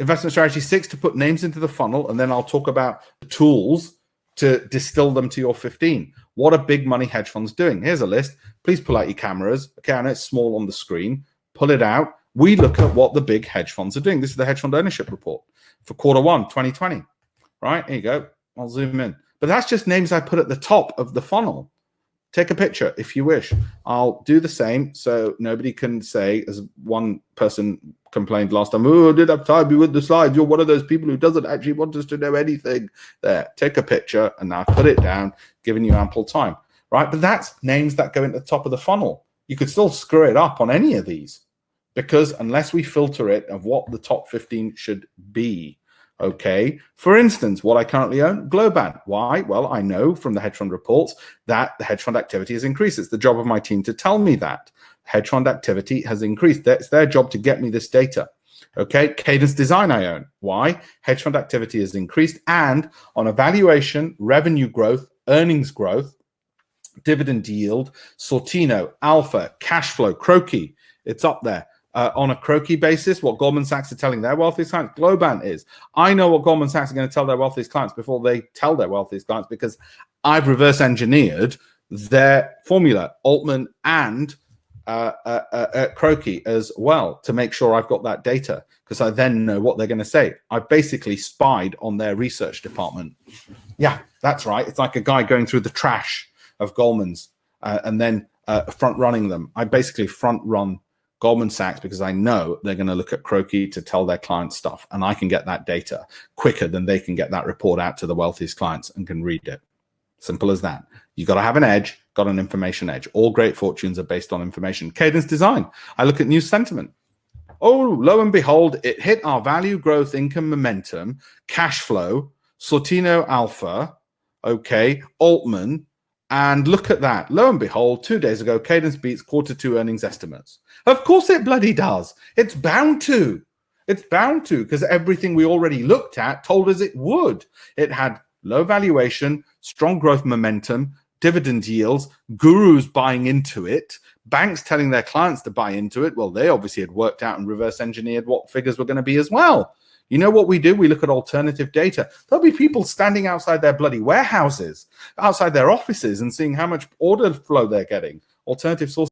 Investment strategy 6, to put names into the funnel, and then I'll talk about the tools to distill them to your 15. What are big money hedge funds doing? Here's a list. Please pull out your cameras. Okay, I know it's small on the screen. Pull it out. We look at what the big hedge funds are doing. This is the hedge fund ownership report for Q1 2020. Right, here you go. I'll zoom in. But that's just names I put at the top of the funnel. Take a picture if you wish. I'll do the same so nobody can say, as one person complained last time, oh, I did have time with the slides. You're one of those people who doesn't actually want us to know anything. There, take a picture and now put it down, giving you ample time. Right, but that's names that go into the top of the funnel. You could still screw it up on any of these because unless we filter it of what the top 15 should be. Okay, for instance, what I currently own, Globan. Why? Well, I know from the hedge fund reports that the hedge fund activity has increased. It's the job of my team to tell me that hedge fund activity has increased. It's their job to get me this data. Okay, Cadence Design I own. Why? Hedge fund activity has increased, and on evaluation, revenue growth, earnings growth, dividend yield, Sortino, Alpha, cash flow, Croaky, it's up there. On a Croaky basis, what Goldman Sachs are telling their wealthiest clients, Globan is. I know what Goldman Sachs are going to tell their wealthiest clients before they tell their wealthiest clients because I've reverse engineered their formula, Altman and Croaky as well, to make sure I've got that data because I then know what they're going to say. I basically spied on their research department. Yeah, that's right. It's like a guy going through the trash of Goldman's and then front running them. I basically front run Goldman Sachs because I know they're going to look at Croaky to tell their clients stuff, and I can get that data quicker than they can get that report out to the wealthiest clients and can read it. Simple as that. You got to have an edge, got an information edge. All great fortunes are based on information. Cadence Design. I look at news sentiment. Oh, lo and behold, it hit our value growth, income momentum, cash flow, Sortino Alpha, okay, Altman, and look at that. Lo and behold, 2 days ago, Cadence beats Q2 earnings estimates. Of course it bloody does. It's bound to. It's bound to because everything we already looked at told us it would. It had low valuation, strong growth momentum, dividend yields, gurus buying into it, banks telling their clients to buy into it. Well, they obviously had worked out and reverse engineered what figures were going to be as well. You know what we do? We look at alternative data. There'll be people standing outside their bloody warehouses, outside their offices and seeing how much order flow they're getting. Alternative sources